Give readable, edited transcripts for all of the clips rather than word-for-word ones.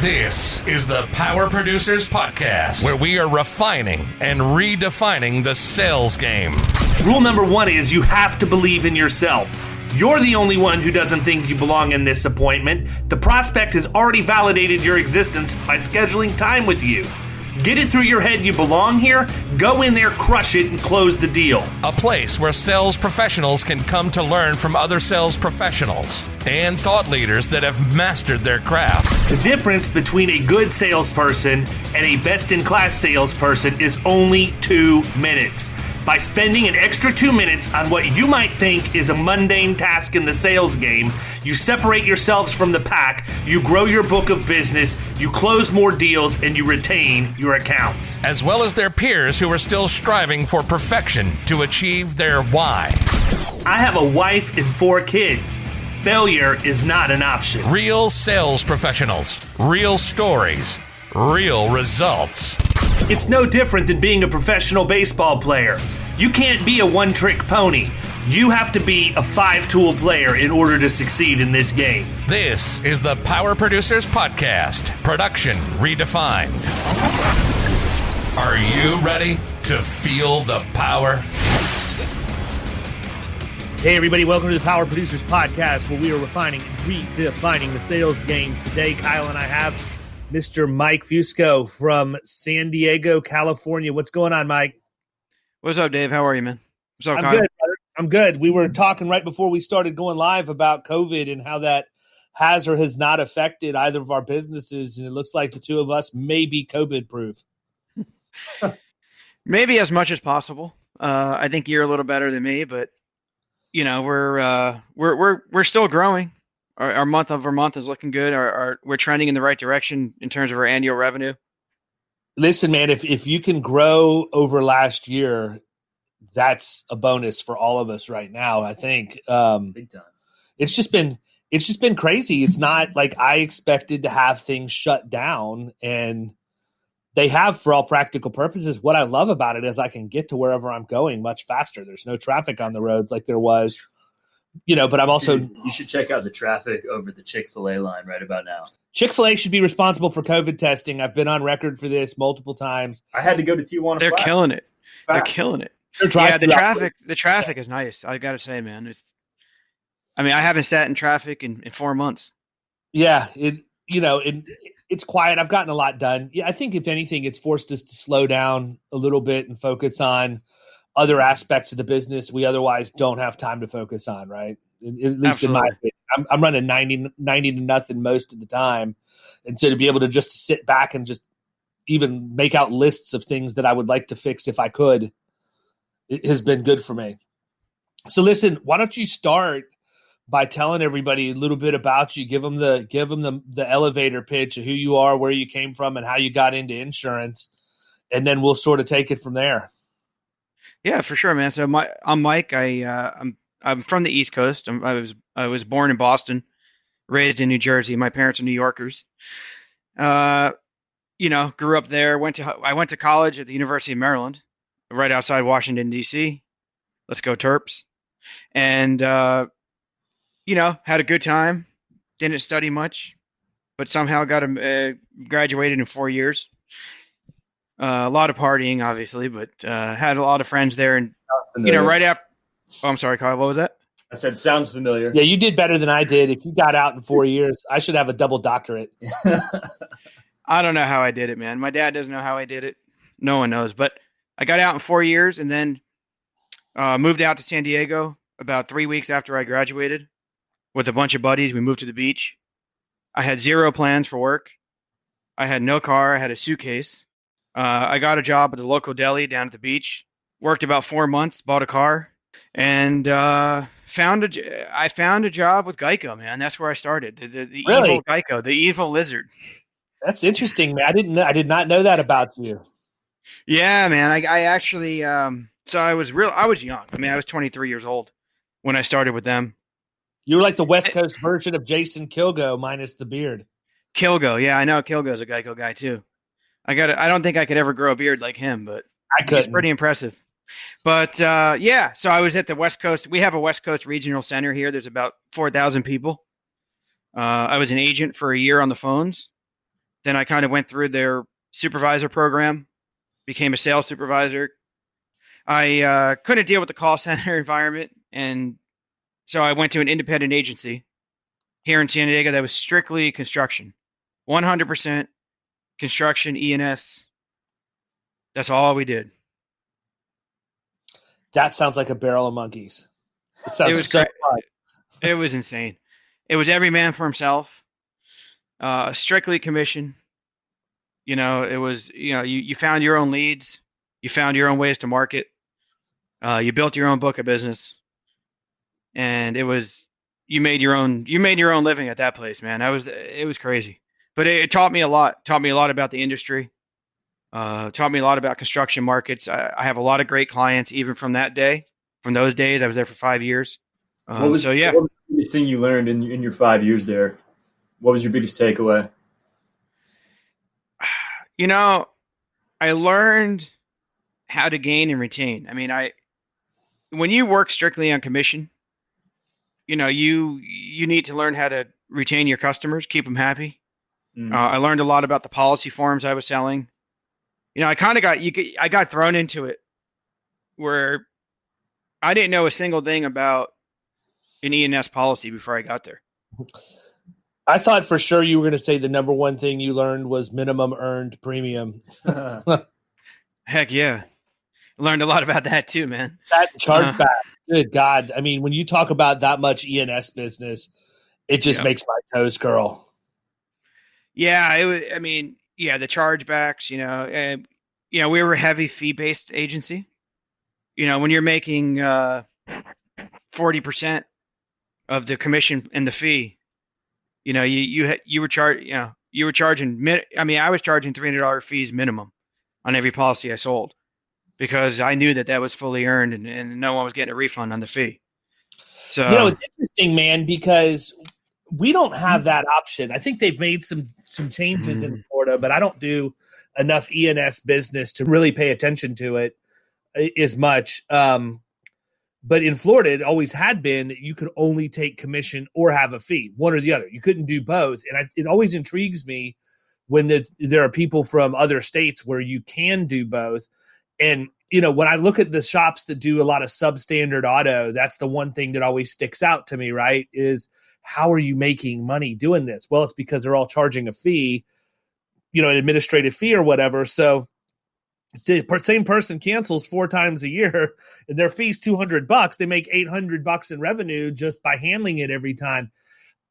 This is the Power Producers Podcast, where we are refining and redefining the sales game. Rule number one is you have to believe in yourself. You're the only one who doesn't think you belong in this appointment. The prospect has already validated your existence by scheduling time with you. Get it through your head you belong here, go in there, crush it, and close the deal. A place where sales professionals can come to learn from other sales professionals and thought leaders that have mastered their craft. The difference between a good salesperson and a best-in-class salesperson is only 2 minutes. By spending an extra 2 minutes on what you might think is a mundane task in the sales game, you separate yourselves from the pack, you grow your book of business, you close more deals, and you retain your accounts. As well as their peers who are still striving for perfection to achieve their why. I have a wife and 4 kids. Failure is not an option. Real sales professionals, real stories, real results. It's no different than being a professional baseball player. You can't be a one-trick pony. You have to be a 5-tool player in order to succeed in this game. This is the Power Producers Podcast, production redefined. Are you ready to feel the power? Hey everybody, welcome to the Power Producers Podcast, where we are refining and redefining the sales game. Today, Kyle and I have Mr. Mike Fusco from San Diego, California. What's going on, Mike? What's up, Dave? How are you, man? What's up, I'm Kyle? good, brother. I'm good. We were talking right before we started going live about COVID and how that has or has not affected either of our businesses, and it looks like the two of us may be COVID-proof. Maybe as much as possible. I think you're a little better than me, but you know we're still growing. Our month over month is looking good. We're trending in the right direction in terms of our annual revenue. Listen, man, if you can grow over last year, that's a bonus for all of us right now. I think Big time. it's just been crazy. It's not like I expected to have things shut down, and they have for all practical purposes. What I love about it is I can get to wherever I'm going much faster. There's no traffic on the roads like there was. But I'm also... Dude, you should check out the traffic over the Chick-fil-A line right about now. Chick-fil-A should be responsible for COVID testing. I've been on record for this multiple times. I had to go to Tijuana. They're Flat. killing it. They're killing it. Yeah, the traffic is nice. I got to say, man. I haven't sat in traffic in 4 months. Yeah, it's quiet. I've gotten a lot done. Yeah, I think if anything, it's forced us to slow down a little bit and focus on other aspects of the business we otherwise don't have time to focus on, right? At least Absolutely. in my opinion. I'm running 90 to nothing most of the time. And so to be able to just sit back and just even make out lists of things that I would like to fix if I could, it has been good for me. So listen, why don't you start by telling everybody a little bit about you, give them the elevator pitch of who you are, where you came from, and how you got into insurance. And then we'll sort of take it from there. Yeah, for sure, man. So I'm Mike. I'm from the East Coast. I was born in Boston, raised in New Jersey. My parents are New Yorkers. Grew up there. I went to college at the University of Maryland, right outside Washington D.C. Let's go Terps. And had a good time. Didn't study much, but somehow got graduated in 4 years. A lot of partying, obviously, but had a lot of friends there. And, right after... Oh, I'm sorry, Kyle. What was that? I said, sounds familiar. Yeah, you did better than I did. If you got out in 4 years, I should have a double doctorate. I don't know how I did it, man. My dad doesn't know how I did it. No one knows. But I got out in 4 years and then moved out to San Diego about 3 weeks after I graduated with a bunch of buddies. We moved to the beach. I had zero plans for work. I had no car. I had a suitcase. I got a job at the local deli down at the beach. Worked about 4 months, bought a car, and I found a job with Geico, man. That's where I started. The Really? Evil Geico, the evil lizard. That's interesting, man. I did not know that about you. Yeah, man. I actually so I was young. I was 23 years old when I started with them. You were like the West Coast version of Jason Kilgo minus the beard. Kilgo, yeah, I know Kilgo's a Geico guy too. I don't think I could ever grow a beard like him, but I couldn't. he's pretty impressive. But so I was at the West Coast. We have a West Coast regional center here. There's about 4,000 people. I was an agent for a year on the phones. Then I kind of went through their supervisor program, became a sales supervisor. I couldn't deal with the call center environment, and so I went to an independent agency here in San Diego that was strictly construction, 100% construction, E&S. That's all we did. That sounds like a barrel of monkeys. It It sounds was so fun. It was insane. It was every man for himself, strictly commission. It was, you found your own leads, you found your own ways to market, you built your own book of business, and you made your own living at that place, man. It was crazy, but it taught me a lot. Taught me a lot about the industry. Taught me a lot about construction markets. I have a lot of great clients, even from that day. From those days, I was there for 5 years. What was the biggest thing you learned in your 5 years there? What was your biggest takeaway? I learned how to gain and retain. I mean, when you work strictly on commission, you need to learn how to retain your customers, keep them happy. I learned a lot about the policy forms I was selling. I kind of I got thrown into it where I didn't know a single thing about an E&S policy before I got there. I thought for sure you were going to say the number one thing you learned was minimum earned premium. Heck yeah. Learned a lot about that too, man. That chargeback. Good God. I mean, when you talk about that much E&S business, it just makes my toes curl. Yeah, the chargebacks, and we were a heavy fee-based agency. When you're making 40% of the commission and the fee, you were charging. I was charging $300 fees minimum on every policy I sold because I knew that was fully earned and no one was getting a refund on the fee. So it's interesting, man, because we don't have that option. I think they've made some changes in Florida, but I don't do enough E&S business to really pay attention to it as much. But in Florida, it always had been that you could only take commission or have a fee, one or the other. You couldn't do both. And it always intrigues me when there are people from other states where you can do both. And, when I look at the shops that do a lot of substandard auto, that's the one thing that always sticks out to me, right, is how are you making money doing this? Well, it's because they're all charging a fee, an administrative fee or whatever. So the same person cancels 4 times a year and their fee's $200. They make $800 in revenue just by handling it every time.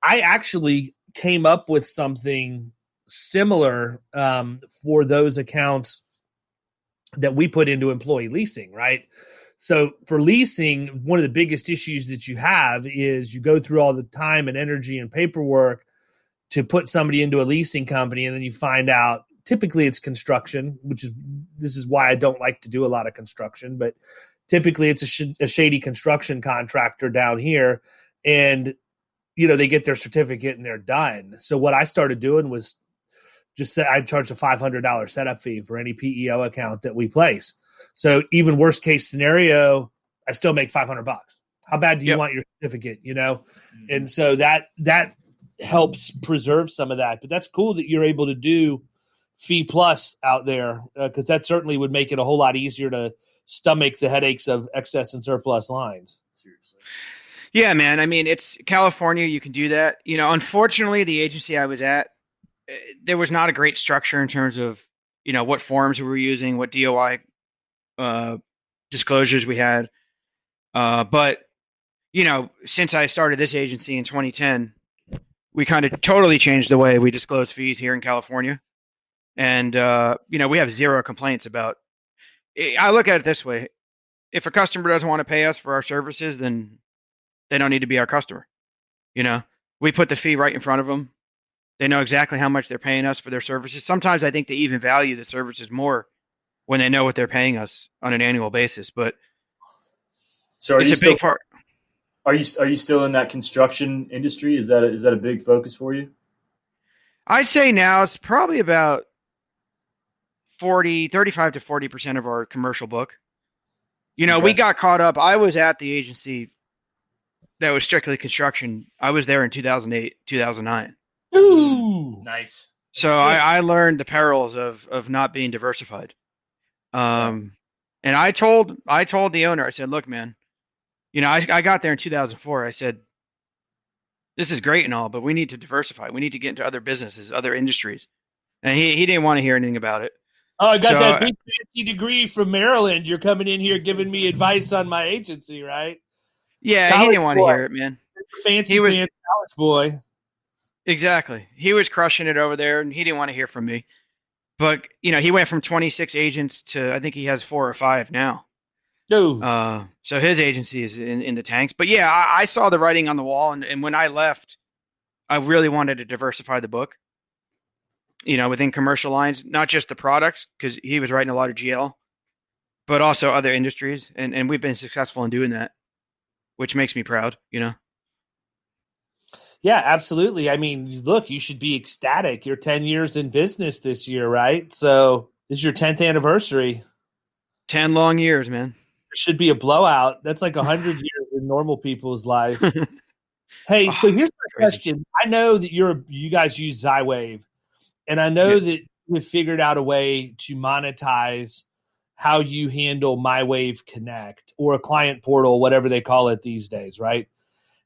I actually came up with something similar for those accounts that we put into employee leasing, right? So for leasing, one of the biggest issues that you have is you go through all the time and energy and paperwork to put somebody into a leasing company, and then you find out typically it's construction, this is why I don't like to do a lot of construction, but typically it's a shady construction contractor down here, and they get their certificate and they're done. So what I started doing was just say I charged a $500 setup fee for any PEO account that we place. So even worst case scenario, I still make $500. How bad do you want your certificate? And so that helps preserve some of that. But that's cool that you're able to do fee plus out there, because that certainly would make it a whole lot easier to stomach the headaches of excess and surplus lines. Seriously. Yeah, man. I mean, it's California. You can do that. Unfortunately, the agency I was at, there was not a great structure in terms of, what forms we were using, what DOI disclosures we had. But, since I started this agency in 2010, we kind of totally changed the way we disclose fees here in California. And, we have zero complaints about. I look at it this way. If a customer doesn't want to pay us for our services, then they don't need to be our customer. We put the fee right in front of them. They know exactly how much they're paying us for their services. Sometimes I think they even value the services more when they know what they're paying us on an annual basis. But so it's a big part. Are you still in that construction industry? Is that a big focus for you? I'd say now it's probably about 35 to 40% of our commercial book. We got caught up. I was at the agency that was strictly construction. I was there in 2008, 2009. Ooh, nice. So I learned the perils of not being diversified. And I told the owner, I said, look, man, I got there in 2004. I said, this is great and all, but we need to diversify. We need to get into other businesses, other industries. And he didn't want to hear anything about it. Oh, I got So, that big fancy degree from Maryland. You're coming in here giving me advice on my agency, right? yeah, he College didn't want to boy. hear it, man. Fancy He was pants college boy. exactly. He was crushing it over there, and he didn't want to hear from me. But he went from 26 agents to I think he has 4 or 5 now. No. So his agency is in the tanks. But yeah, I saw the writing on the wall, and when I left, I really wanted to diversify the book. Within commercial lines, not just the products, because he was writing a lot of GL, but also other industries, and we've been successful in doing that, which makes me proud. Yeah, absolutely. I mean, look, you should be ecstatic. You're 10 years in business this year, right? So this is your 10th anniversary. 10 long years, man. It should be a blowout. That's like 100 years in normal people's life. Hey, so here's my question. I know that you guys use Zywave, and I know that you've figured out a way to monetize how you handle MyWave Connect or a client portal, whatever they call it these days, right?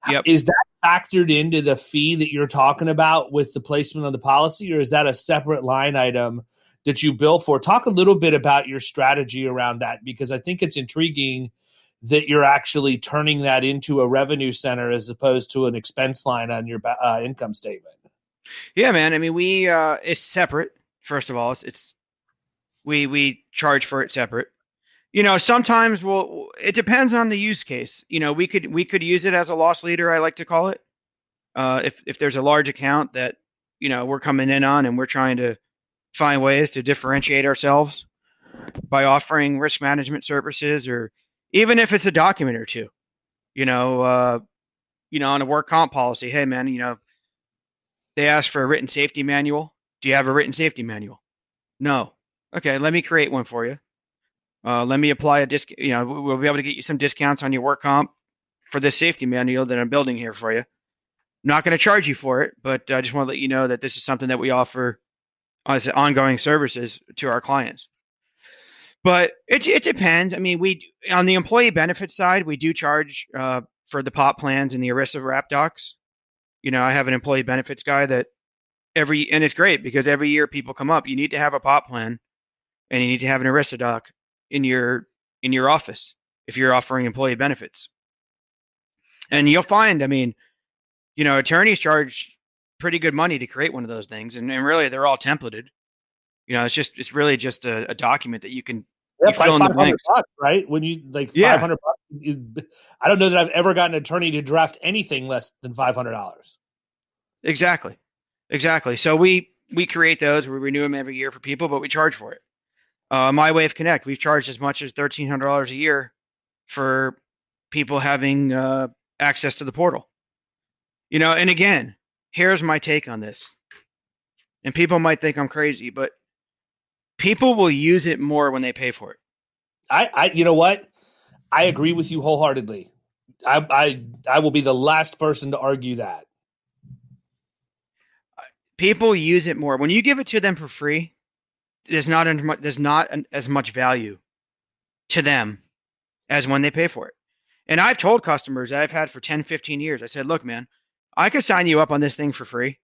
Yep. Is that factored into the fee that you're talking about with the placement of the policy, or is that a separate line item that you bill for? Talk a little bit about your strategy around that, because I think it's intriguing that you're actually turning that into a revenue center as opposed to an expense line on your income statement. Yeah, man. I mean, it's separate. First of all, we charge for it separate. Sometimes it depends on the use case. We could use it as a loss leader, I like to call it. If there's a large account that we're coming in on and we're trying to find ways to differentiate ourselves by offering risk management services, or even if it's a document or two, on a work comp policy. Hey, man, they ask for a written safety manual. Do you have a written safety manual? No. Okay, let me create one for you. Let me apply a discount. We'll be able to get you some discounts on your work comp for this safety manual that I'm building here for you. I'm not going to charge you for it, but I just want to let you know that this is something that we offer as ongoing services to our clients. But it depends. I mean, on the employee benefit side, we do charge for the POP plans and the ERISA wrap docs. I have an employee benefits guy that and it's great because every year people come up, you need to have a POP plan and you need to have an ERISA doc in your office if you're offering employee benefits. And you'll find, I mean, attorneys charge pretty good money to create one of those things, and really they're all templated. It's really just a document that you can fill in the blanks. Bucks, right? When you $500, I don't know that I've ever gotten an attorney to draft anything less than $500. Exactly. So we create those. We renew them every year for people, but we charge for it. MyWave Connect, we've charged as much as $1,300 a year for people having access to the portal. And again, here's my take on this. And people might think I'm crazy, but people will use it more when they pay for it. You know what? I agree with you wholeheartedly. I will be the last person to argue that. People use it more when you give it to them for free. There's not as much value to them as when they pay for it. And I've told customers that I've had for 10, 15 years, I said, look, man, I could sign you up on this thing for free,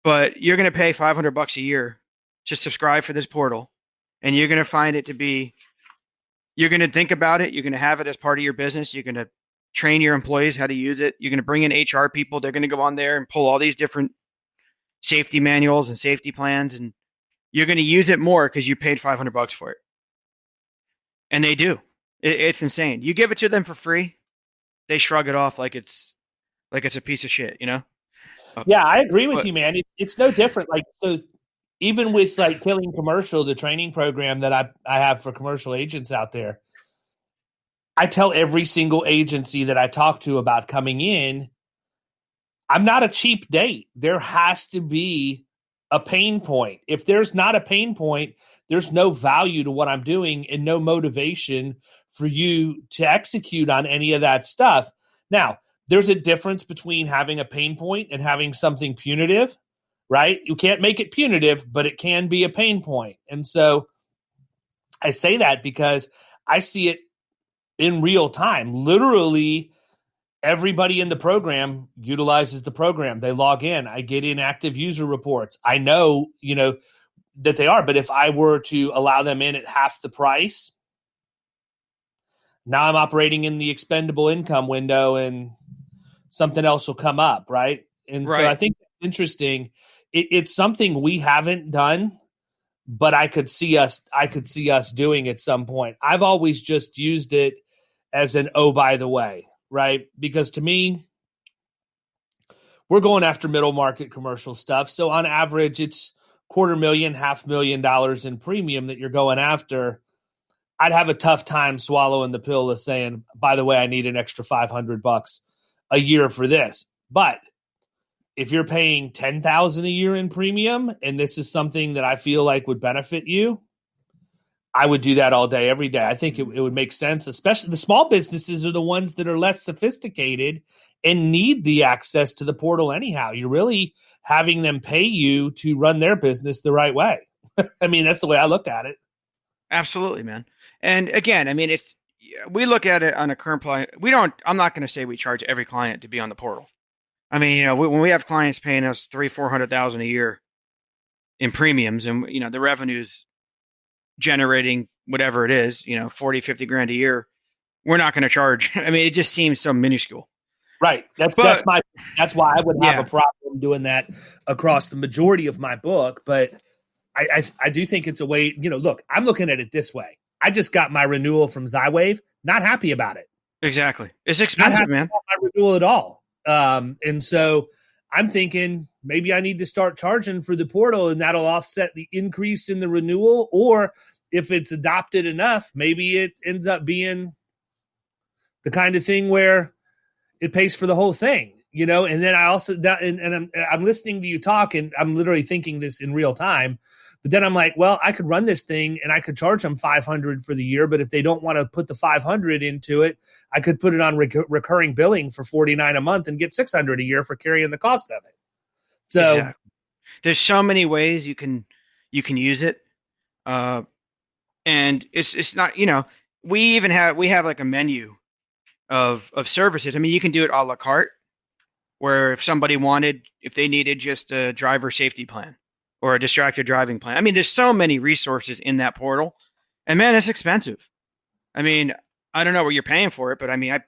but you're going to pay $500 a year to subscribe for this portal. And you're going to find it to be, you're going to think about it. You're going to have it as part of your business. You're going to train your employees how to use it. You're going to bring in HR people. They're going to go on there and pull all these different safety manuals and safety plans, and you're going to use it more because you paid $500 for it. And they do. It's insane. You give it to them for free, they shrug it off like it's a piece of shit, Yeah, I agree with you, man. It's no different. Like, so even with like Killing Commercial, the training program that I have for commercial agents out there, I tell every single agency that I talk to about coming in, I'm not a cheap date. There has to be a pain point. If there's not a pain point, there's no value to what I'm doing and no motivation for you to execute on any of that stuff. Now, there's a difference between having a pain point and having something punitive, right? You can't make it punitive, but it can be a pain point. And so I say that because I see it in real time. Literally, everybody in the program utilizes the program. They log in. I get inactive user reports. I know, that they are. But if I were to allow them in at half the price, now I'm operating in the expendable income window and something else will come up, right? And so I think it's interesting. It's something we haven't done, but I could see us doing at some point. I've always just used it as an, oh, by the way, right? Because to me, we're going after middle market commercial stuff. So on average, it's $250,000, $500,000 in premium that you're going after. I'd have a tough time swallowing the pill of saying, by the way, I need an extra $500 a year for this. But if you're paying $10,000 a year in premium, and this is something that I feel like would benefit you, I would do that all day, every day. I think it would make sense, especially the small businesses are the ones that are less sophisticated and need the access to the portal anyhow. You're really having them pay you to run their business the right way. I mean, that's the way I look at it. Absolutely, man. And again, I mean, we look at it on a current client. I'm not going to say we charge every client to be on the portal. I mean, when we have clients paying us $300,000-$400,000 a year in premiums, and the revenue's generating whatever it is, $40,000-$50,000 grand a year, we're not going to charge. I mean, it just seems so minuscule. Right. That's why I would have a problem doing that across the majority of my book. But I do think it's a way. Look, I'm looking at it this way. I just got my renewal from Zywave. Not happy about it. Exactly. It's expensive, man. Not my renewal at all. And so I'm thinking maybe I need to start charging for the portal, and that'll offset the increase in the renewal. Or if it's adopted enough, maybe it ends up being the kind of thing where it pays for the whole thing, And then I also I'm listening to you talk, and I'm literally thinking this in real time. But then I'm like, well, I could run this thing and I could charge them $500 for the year. But if they don't want to put the $500 into it, I could put it on recurring billing for $49 a month and get $600 a year for carrying the cost of it. So exactly. There's so many ways you can use it. And it's not, we have like a menu of services. I mean, you can do it a la carte, where if they needed just a driver safety plan or a distracted driving plan. I mean, there's so many resources in that portal, and man, it's expensive. I mean, I don't know what you're paying for it, but I mean,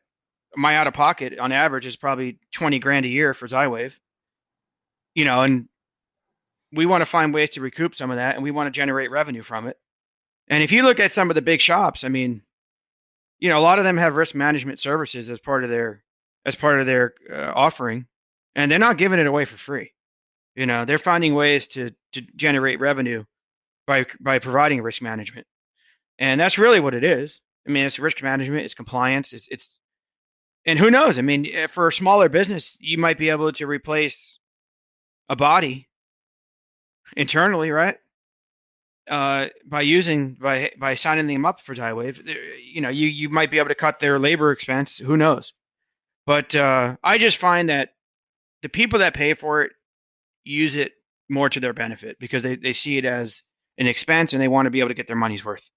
my out of pocket on average is probably $20 grand a year for Zywave, and we want to find ways to recoup some of that, and we want to generate revenue from it. And if you look at some of the big shops, I mean, a lot of them have risk management services as part of their offering, and they're not giving it away for free. They're finding ways to generate revenue by providing risk management, and that's really what it is. I mean, it's risk management, it's compliance, it's and who knows? I mean, for a smaller business, you might be able to replace a body internally, right? By signing them up for Zywave, you might be able to cut their labor expense. Who knows? But I just find that the people that pay for it use it more to their benefit because they see it as an expense and they want to be able to get their money's worth.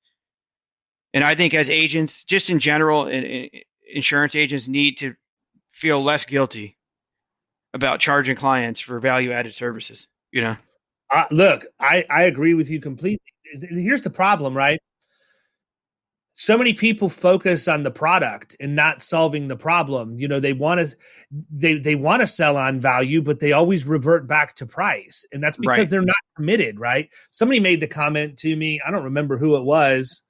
And I think as agents, just in general, insurance agents need to feel less guilty about charging clients for value-added services. Look, I agree with you completely. Here's the problem, right? So many people focus on the product and not solving the problem. They want to sell on value, but they always revert back to price. And that's because they're not committed, right? Somebody made the comment to me. I don't remember who it was,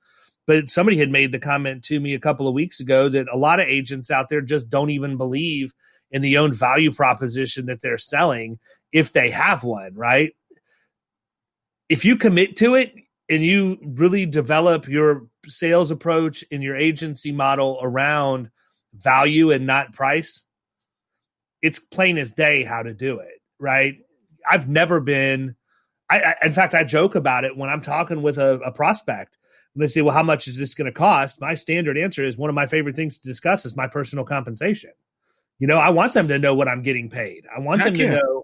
but somebody had made the comment to me a couple of weeks ago that a lot of agents out there just don't even believe in the own value proposition that they're selling if they have one, right? If you commit to it and you really develop your sales approach and your agency model around value and not price, it's plain as day how to do it, right? I've never been, in fact, I joke about it when I'm talking with a prospect. And they say, well, how much is this going to cost? My standard answer is one of my favorite things to discuss is my personal compensation. I want them to know what I'm getting paid. I want them to know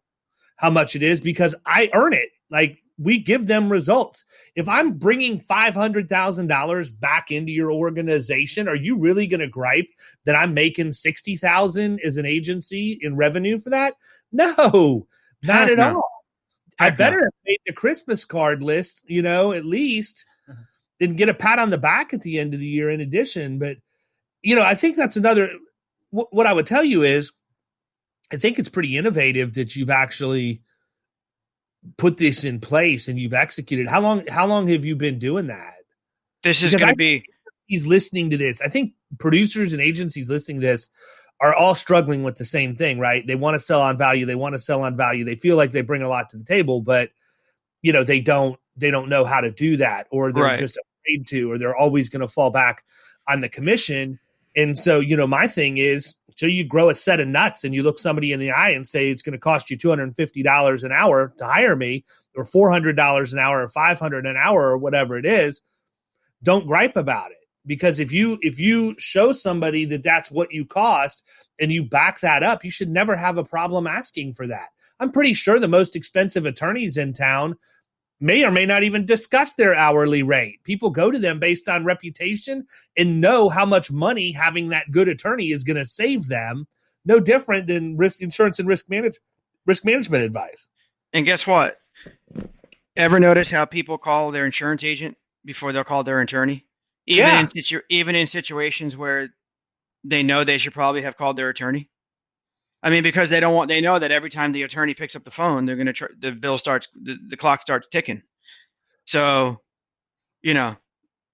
how much it is because I earn it. Like, we give them results. If I'm bringing $500,000 back into your organization, are you really going to gripe that I'm making $60,000 as an agency in revenue for that? No, not at all. I better have made the Christmas card list, at least, and get a pat on the back at the end of the year in addition. But, I think that's another, what I would tell you is, I think it's pretty innovative that you've actually put this in place and you've executed. How long have you been doing that? This is going to be. He's listening to this. I think producers and agencies listening to this are all struggling with the same thing, right? They want to sell on value. They feel like they bring a lot to the table, but they don't know how to do that, or they're just afraid to, or they're always going to fall back on the commission. And so, my thing is, so you grow a set of nuts and you look somebody in the eye and say, it's going to cost you $250 an hour to hire me, or $400 an hour, or $500 an hour, or whatever it is. Don't gripe about it. Because if you show somebody that that's what you cost and you back that up, you should never have a problem asking for that. I'm pretty sure the most expensive attorneys in town may or may not even discuss their hourly rate. People go to them based on reputation and know how much money having that good attorney is going to save them. No different than insurance and risk management advice. And guess what? Ever notice how people call their insurance agent before they'll call their attorney? Even in situations where they know they should probably have called their attorney. I mean, because they know that every time the attorney picks up the phone, they're going to the clock starts ticking. So,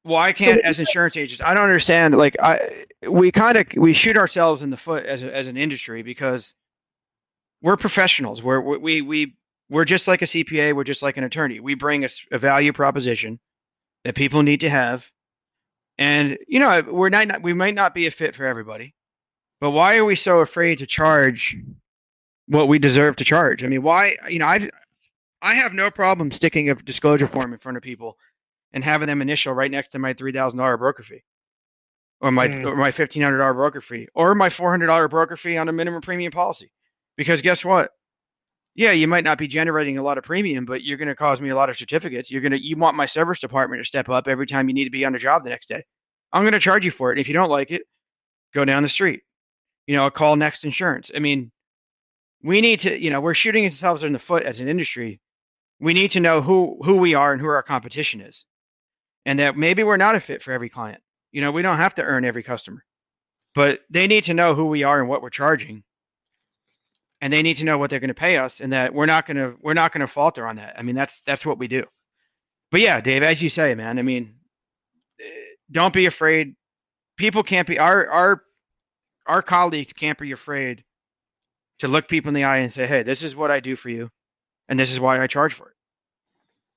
why can't as insurance agents? I don't understand. Like, we shoot ourselves in the foot as an industry because we're professionals. We're just like a CPA. We're just like an attorney. We bring a value proposition that people need to have. And, we might not be a fit for everybody, but why are we so afraid to charge what we deserve to charge? I mean, why, I have no problem sticking a disclosure form in front of people and having them initial right next to my $3,000 broker fee or my $1,500 broker fee or my $400 broker fee on a minimum premium policy. Because guess what? Yeah, you might not be generating a lot of premium, but you're going to cause me a lot of certificates. You want my service department to step up every time you need to be on the job the next day. I'm going to charge you for it. If you don't like it, go down the street. Call Next Insurance. I mean, we need to, we're shooting ourselves in the foot as an industry. We need to know who we are and who our competition is. And that maybe we're not a fit for every client. We don't have to earn every customer. But they need to know who we are and what we're charging. And they need to know what they're going to pay us, and that we're not going to falter on that. I mean, that's what we do. But yeah, Dave, as you say, man, I mean, don't be afraid. People can't be our colleagues can't be afraid to look people in the eye and say, hey, this is what I do for you, and this is why I charge for it.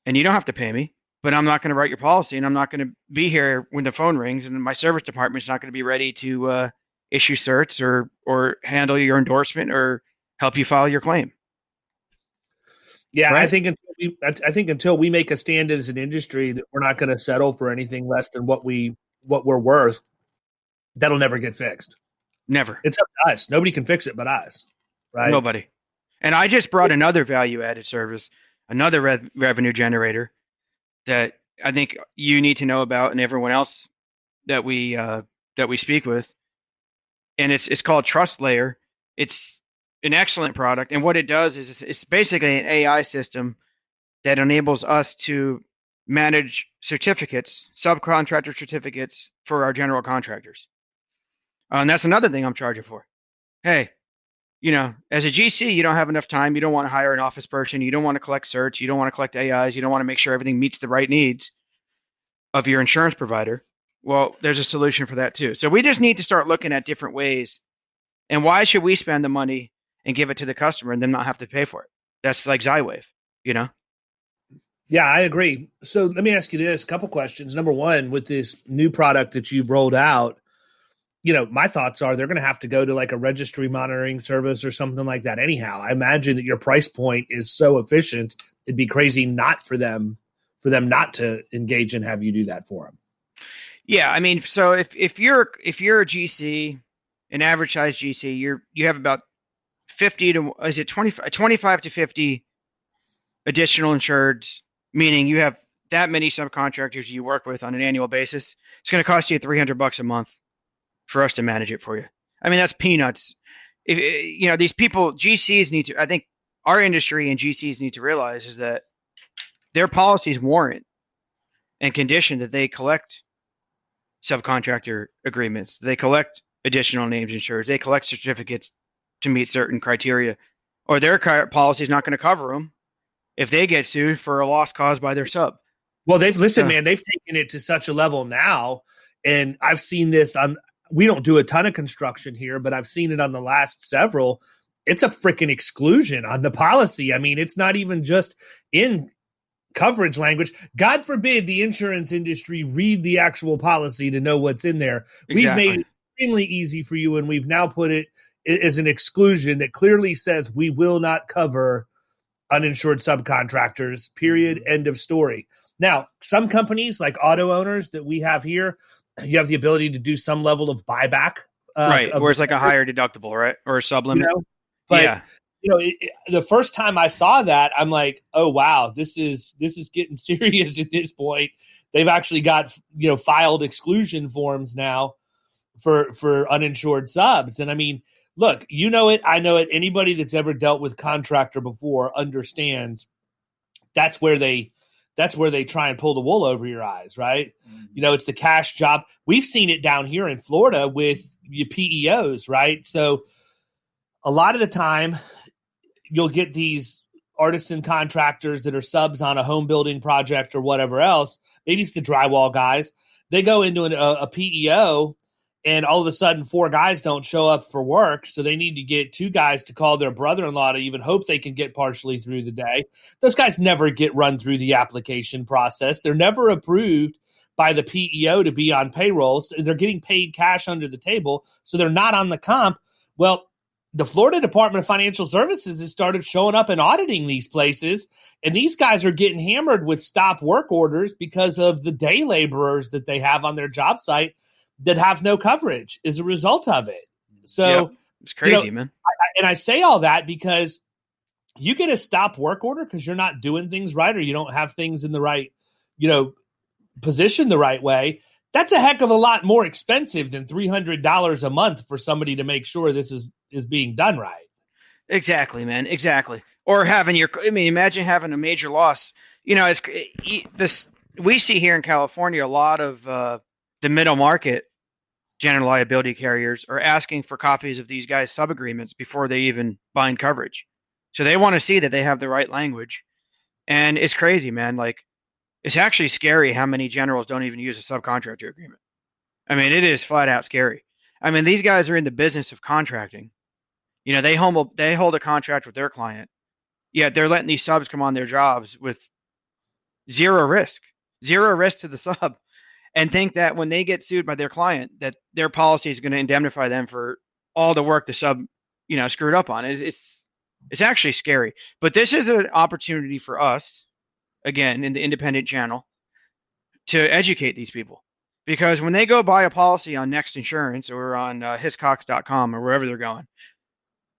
And you don't have to pay me, but I'm not going to write your policy, and I'm not going to be here when the phone rings, and my service department's not going to be ready to issue certs or handle your endorsement or help you file your claim. Yeah, right? I think until we make a stand as an industry that we're not going to settle for anything less than what we're worth, that'll never get fixed. Never. It's up to us. Nobody can fix it but us, right? Nobody. And I just brought another value-added service, another revenue generator that I think you need to know about, and everyone else that we speak with. And it's called Trust Layer. It's an excellent product, and what it does is it's basically an AI system that enables us to manage certificates, subcontractor certificates for our general contractors. And that's another thing I'm charging for. Hey, as a GC, you don't have enough time. You don't want to hire an office person. You don't want to collect certs. You don't want to collect AIs. You don't want to make sure everything meets the right needs of your insurance provider. Well, there's a solution for that too. So we just need to start looking at different ways. And why should we spend the money and give it to the customer and then not have to pay for it? That's like Zywave, Yeah, I agree. So let me ask you this, a couple questions. Number one, with this new product that you've rolled out, my thoughts are they're going to have to go to like a registry monitoring service or something like that. Anyhow, I imagine that your price point is so efficient. It'd be crazy not for them not to engage and have you do that for them. Yeah. I mean, so if you're a GC, an average size GC, you have about 50 to, is it 25 to 50 additional insureds, meaning you have that many subcontractors you work with on an annual basis. It's going to cost you $300 a month for us to manage it for you. I mean, that's peanuts. If these people, GCs need to, I think our industry and GCs need to realize is that their policies warrant and condition that they collect subcontractor agreements. They collect additional names insured. They collect certificates to meet certain criteria, or their policy is not going to cover them if they get sued for a loss caused by their sub. Well, they've taken it to such a level now, and I've seen this on. We don't do a ton of construction here, but I've seen it on the last several. It's a freaking exclusion on the policy. I mean, it's not even just in coverage language. God forbid the insurance industry read the actual policy to know what's in there. Exactly. We've made it extremely easy for you, and we've now put it as an exclusion that clearly says we will not cover uninsured subcontractors, period, end of story. Now, some companies like auto owners that we have here, you have the ability to do some level of buyback. Right, where it's like a higher deductible, right? Or a sublimit. But, yeah. The first time I saw that, I'm like, oh, wow, this is getting serious at this point. They've actually got, filed exclusion forms now for uninsured subs. And I mean, look, you know it, I know it. Anybody that's ever dealt with contractor before understands that's where they try and pull the wool over your eyes, right? Mm-hmm. It's the cash job. We've seen it down here in Florida with your PEOs, right? So a lot of the time you'll get these artisan contractors that are subs on a home building project or whatever else. Maybe it's the drywall guys. They go into a PEO, and all of a sudden 4 guys don't show up for work. So they need to get 2 guys to call their brother-in-law to even hope they can get partially through the day. Those guys never get run through the application process. They're never approved by the PEO to be on payroll. So they're getting paid cash under the table. So they're not on the comp. Well, the Florida Department of Financial Services has started showing up and auditing these places. And these guys are getting hammered with stop work orders because of the day laborers that they have on their job site that have no coverage as a result of it. So it's crazy, man. I say all that because you get a stop work order because you're not doing things right, or you don't have things in the right, position the right way. That's a heck of a lot more expensive than $300 a month for somebody to make sure this is being done right. Exactly, man. Exactly. Or imagine having a major loss. We see here in California, a lot of the middle market general liability carriers are asking for copies of these guys' sub-agreements before they even bind coverage. So they want to see that they have the right language. And it's crazy, man. Like, it's actually scary how many generals don't even use a subcontractor agreement. I mean, it is flat out scary. I mean, these guys are in the business of contracting. They hold a contract with their client, yet they're letting these subs come on their jobs with zero risk to the sub, and think that when they get sued by their client, that their policy is going to indemnify them for all the work the sub, screwed up on. It's actually scary. But this is an opportunity for us, again, in the independent channel, to educate these people. Because when they go buy a policy on Next Insurance or on hiscox.com or wherever they're going,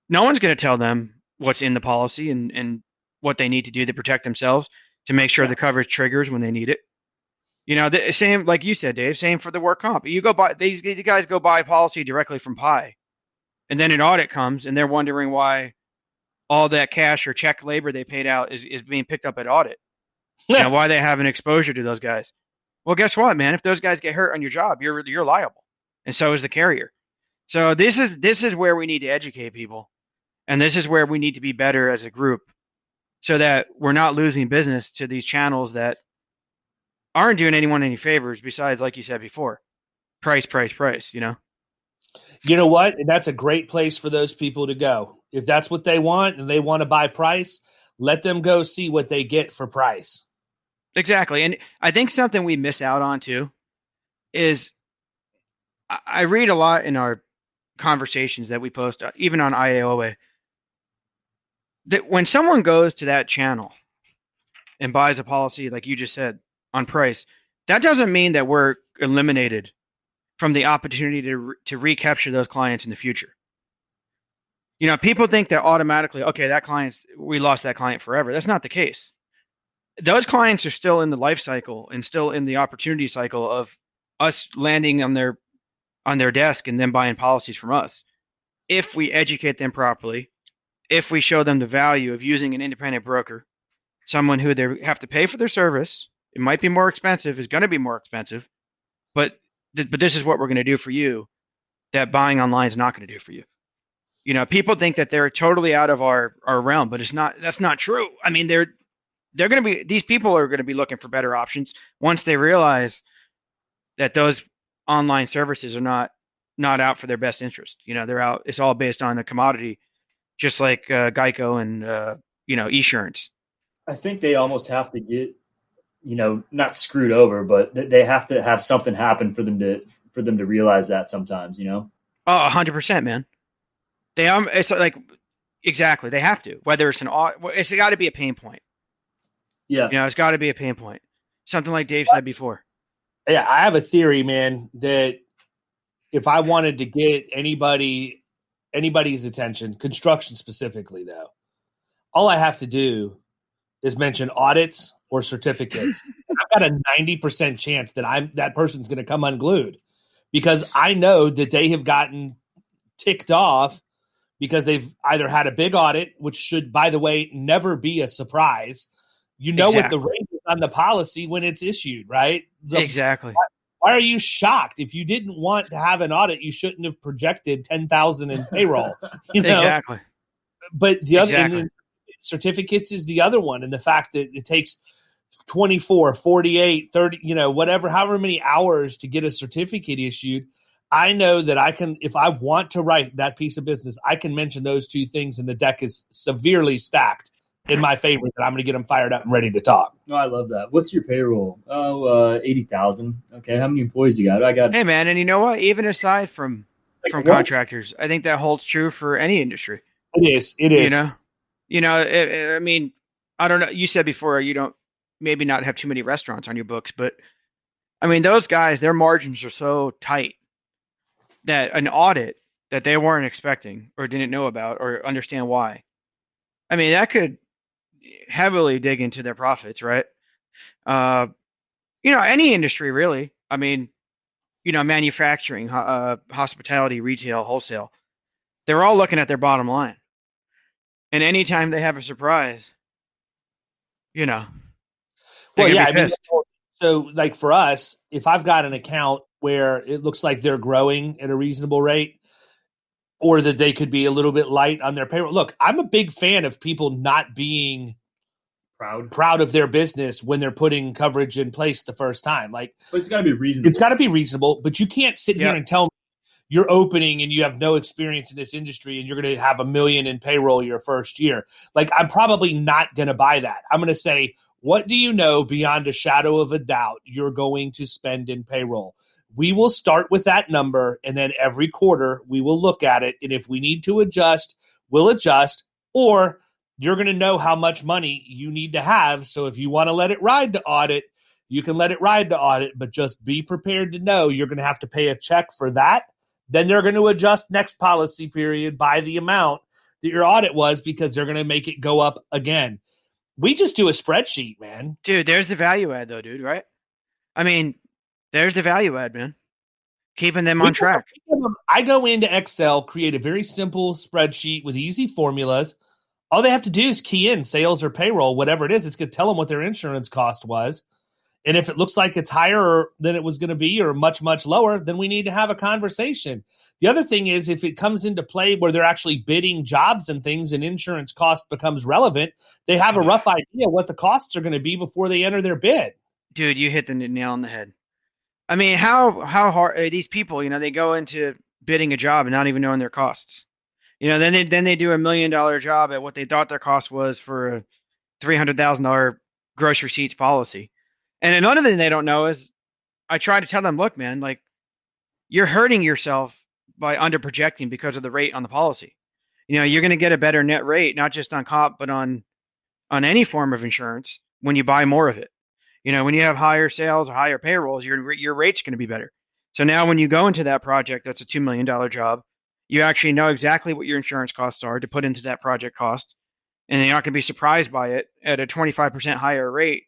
no one's going to tell them what's in the policy and what they need to do to protect themselves to make sure the coverage triggers when they need it. The same, like you said, Dave, same for the work comp. You go buy, these guys go buy a policy directly from Pi, and then an audit comes and they're wondering why all that cash or check labor they paid out is being picked up at audit. Why they have an exposure to those guys. Well, guess what, man? If those guys get hurt on your job, you're liable, and so is the carrier. So this is where we need to educate people, and this is where we need to be better as a group, so that we're not losing business to these channels that aren't doing anyone any favors. Besides, like you said before, price. You know what? And that's a great place for those people to go. If that's what they want and they want to buy price, let them go see what they get for price. Exactly. And I think something we miss out on too is I read a lot in our conversations that we post, even on IAOA, that when someone goes to that channel and buys a policy, like you just said, on price, that doesn't mean that we're eliminated from the opportunity to recapture those clients in the future. People think that automatically, okay, we lost that client forever. That's not the case. Those clients are still in the life cycle and still in the opportunity cycle of us landing on their desk and then buying policies from us. If we educate them properly, if we show them the value of using an independent broker, someone who they have to pay for their service, it might be more expensive, is going to be more expensive, but this is what we're going to do for you that buying online is not going to do for you. People think that they're totally out of our realm, but that's not true. I mean, these people are going to be looking for better options once they realize that those online services are not out for their best interest. They're out. It's all based on a commodity, just like Geico and Esurance. I think they almost have to get, not screwed over, but they have to have something happen for them to realize that sometimes. Oh, 100%, man. It's like exactly. They have to. Whether it's it's got to be a pain point. Yeah. It's got to be a pain point. Something like Dave said before. Yeah, I have a theory, man, that if I wanted to get anybody's attention, construction specifically, though, all I have to do is mention audits or certificates. I've got a 90% chance that person's going to come unglued, because I know that they have gotten ticked off because they've either had a big audit, which should, by the way, never be a surprise. Exactly. What the rate is on the policy when it's issued, right? Exactly. Why are you shocked? If you didn't want to have an audit, you shouldn't have projected 10,000 in payroll. Exactly. But the other and certificates is the other one, and the fact that it takes 24, 48, 30, however many hours to get a certificate issued. I know that I can, if I want to write that piece of business, I can mention those two things, and the deck is severely stacked in my favor that I'm going to get them fired up and ready to talk. Oh, I love that. What's your payroll? 80,000. Okay. How many employees you got? Hey, man. And you know what? Even aside from contractors, I think that holds true for any industry. It is. I mean, I don't know. You said before, you don't maybe not have too many restaurants on your books, but I mean, those guys, their margins are so tight that an audit that they weren't expecting or didn't know about or understand why, I mean, that could heavily dig into their profits, right? Any industry really. I mean, manufacturing, hospitality, retail, wholesale, they're all looking at their bottom line. And anytime they have a surprise, well, yeah, so like for us, if I've got an account where it looks like they're growing at a reasonable rate, or that they could be a little bit light on their payroll. Look, I'm a big fan of people not being proud of their business when they're putting coverage in place the first time. But it's got to be reasonable. It's got to be reasonable, but you can't sit here and tell me you're opening and you have no experience in this industry and you're going to have $1 million in payroll your first year. I'm probably not going to buy that. I'm going to say, what do you know beyond a shadow of a doubt you're going to spend in payroll? We will start with that number, and then every quarter we will look at it. And if we need to adjust, we'll adjust, or you're going to know how much money you need to have. So if you want to let it ride to audit, you can let it ride to audit, but just be prepared to know you're going to have to pay a check for that. Then they're going to adjust next policy period by the amount that your audit was, because they're going to make it go up again. We just do a spreadsheet, man. Dude, there's the value add though, dude, right? I mean, there's the value add, man. Keeping them on track. I go into Excel, create a very simple spreadsheet with easy formulas. All they have to do is key in sales or payroll, whatever it is. It's going to tell them what their insurance cost was. And if it looks like it's higher than it was going to be or much, much lower, then we need to have a conversation. The other thing is, if it comes into play where they're actually bidding jobs and things and insurance cost becomes relevant, they have a rough idea what the costs are going to be before they enter their bid. Dude, you hit the nail on the head. I mean, how hard are these people, they go into bidding a job and not even knowing their costs. Then they do $1 million job at what they thought their cost was for a $300,000 gross receipts policy. And another thing they don't know is, I try to tell them, look, man, you're hurting yourself by under projecting because of the rate on the policy. You're going to get a better net rate, not just on comp, but on any form of insurance when you buy more of it. When you have higher sales or higher payrolls, your rate's going to be better. So now when you go into that project, that's a $2 million job, You actually know exactly what your insurance costs are to put into that project cost, and you're not going to be surprised by it at a 25% higher rate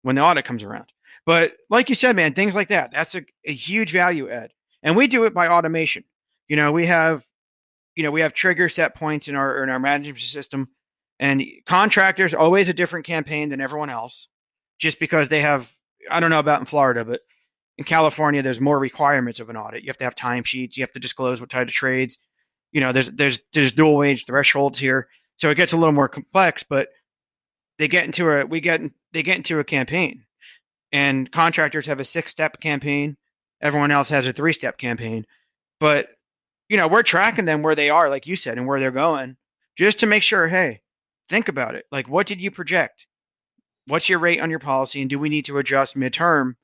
when the audit comes around. But like you said, man, things like that, that's a huge value add. And we do it by automation. We have trigger set points in our management system, and contractors always a different campaign than everyone else, just because they have, I don't know about in Florida, but in California, there's more requirements of an audit. You have to have timesheets. You have to disclose what type of trades. There's dual wage thresholds here, so it gets a little more complex. But they get into a campaign, and contractors have a 6-step campaign. Everyone else has a 3-step campaign. But we're tracking them where they are, like you said, and where they're going, just to make sure. Hey, think about it. Like, what did you project? What's your rate on your policy, and do we need to adjust midterm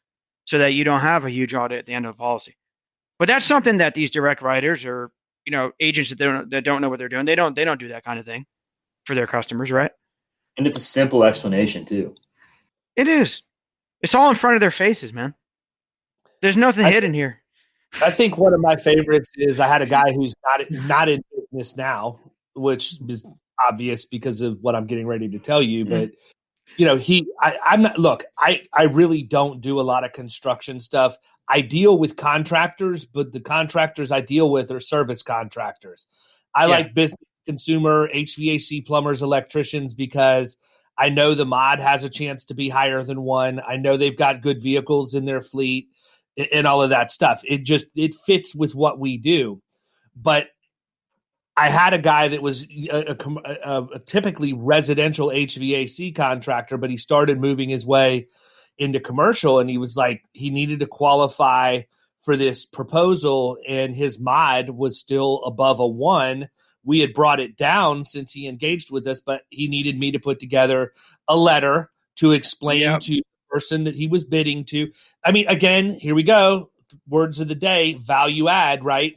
so that you don't have a huge audit at the end of the policy? But that's something that these direct writers or agents that don't know what they're doing, they don't do that kind of thing for their customers, right? And it's a simple explanation too. It is. It's all in front of their faces, man. There's nothing hidden here. I think one of my favorites is I had a guy who's not in business now, which is obvious because of what I'm getting ready to tell you. But I'm not. Look, I really don't do a lot of construction stuff. I deal with contractors, but the contractors I deal with are service contractors. I like business, consumer, HVAC, plumbers, electricians, because I know the mod has a chance to be higher than one. I know they've got good vehicles in their fleet and all of that stuff. It fits with what we do. But I had a guy that was a typically residential HVAC contractor, but he started moving his way into commercial, and he was like, he needed to qualify for this proposal, and his mod was still above a 1. We had brought it down since he engaged with us, but he needed me to put together a letter to explain to the person that he was bidding to. I mean, again, here we go. Words of the day, value add, right?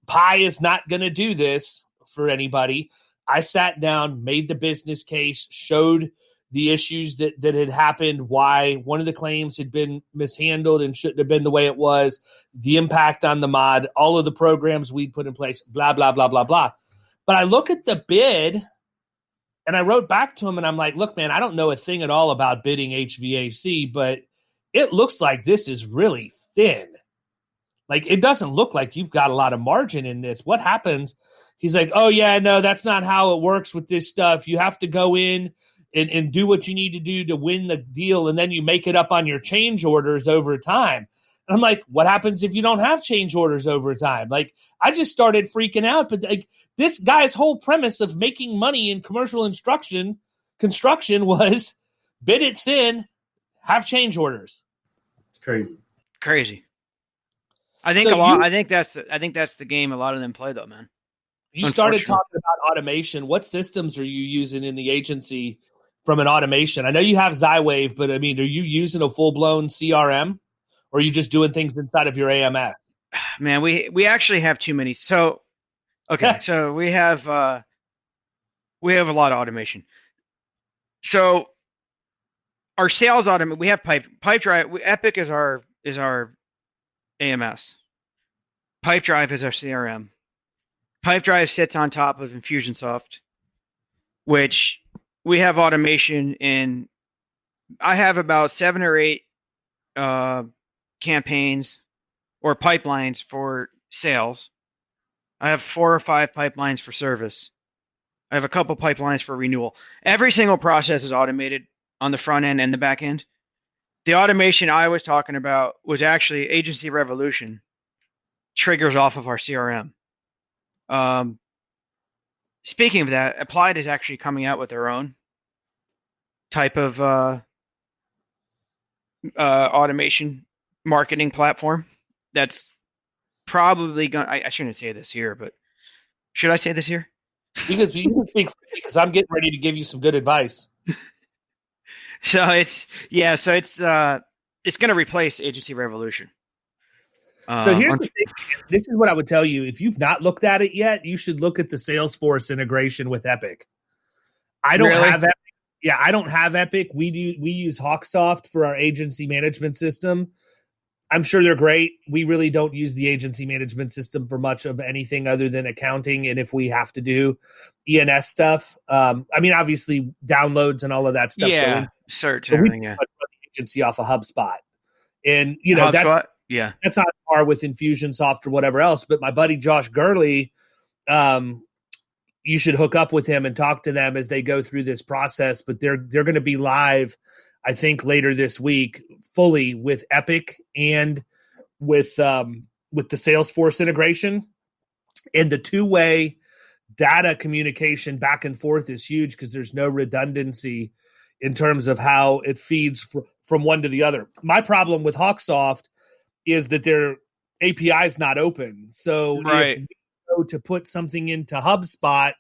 Pie is not going to do this for anybody. I sat down, made the business case, showed the issues that had happened, why one of the claims had been mishandled and shouldn't have been the way it was, the impact on the mod, all of the programs we'd put in place, blah, blah, blah, blah, blah. But I look at the bid, and I wrote back to him, and I'm like, look, man, I don't know a thing at all about bidding HVAC, but it looks like this is really thin. Like, it doesn't look like you've got a lot of margin in this. What happens? He's like, oh, yeah, no, that's not how it works with this stuff. You have to go in and do what you need to do to win the deal, and then you make it up on your change orders over time. And I'm like, what happens if you don't have change orders over time? Like, I just started freaking out. But like, this guy's whole premise of making money in commercial construction was bid it thin, have change orders. It's crazy. Crazy. I think that's the game a lot of them play, though, man. You started talking about automation. What systems are you using in the agency from an automation? I know you have Xywave, but I mean, are you using a full-blown CRM, or are you just doing things inside of your AMS? Man, we actually have too many. So, okay, so we have a lot of automation. So our sales automation, we have Pipedrive. Epic is our AMS. Pipedrive is our CRM. Pipedrive sits on top of Infusionsoft, which we have automation in. I have about 7 or 8 campaigns or pipelines for sales. I have 4 or 5 pipelines for service. I have a couple pipelines for renewal. Every single process is automated on the front end and the back end. The automation I was talking about was actually Agency Revolution triggers off of our CRM. Speaking of that, Applied is actually coming out with their own type of automation marketing platform that's probably going. I shouldn't say this here, but should I say this here? Because you can speak, because I'm getting ready to give you some good advice. So it's going to replace Agency Revolution. So here's the thing. This is what I would tell you. If you've not looked at it yet, you should look at the Salesforce integration with Epic. I don't have Epic. Yeah, I don't have Epic. We use HawkSoft for our agency management system. I'm sure they're great. We really don't use the agency management system for much of anything other than accounting. And if we have to do ENS stuff, I mean, obviously downloads and all of that stuff go in. Search But and we everything. Yeah, run the agency off of HubSpot. And, you know, HubSpot. Yeah, that's on par with Infusionsoft or whatever else. But my buddy Josh Gurley, you should hook up with him and talk to them as they go through this process. But they're going to be live, I think, later this week, fully with Epic and with the Salesforce integration. And the two-way data communication back and forth is huge because there's no redundancy in terms of how it feeds from one to the other. My problem with Hawksoft is that their API is not open. So if we go to put something into HubSpot,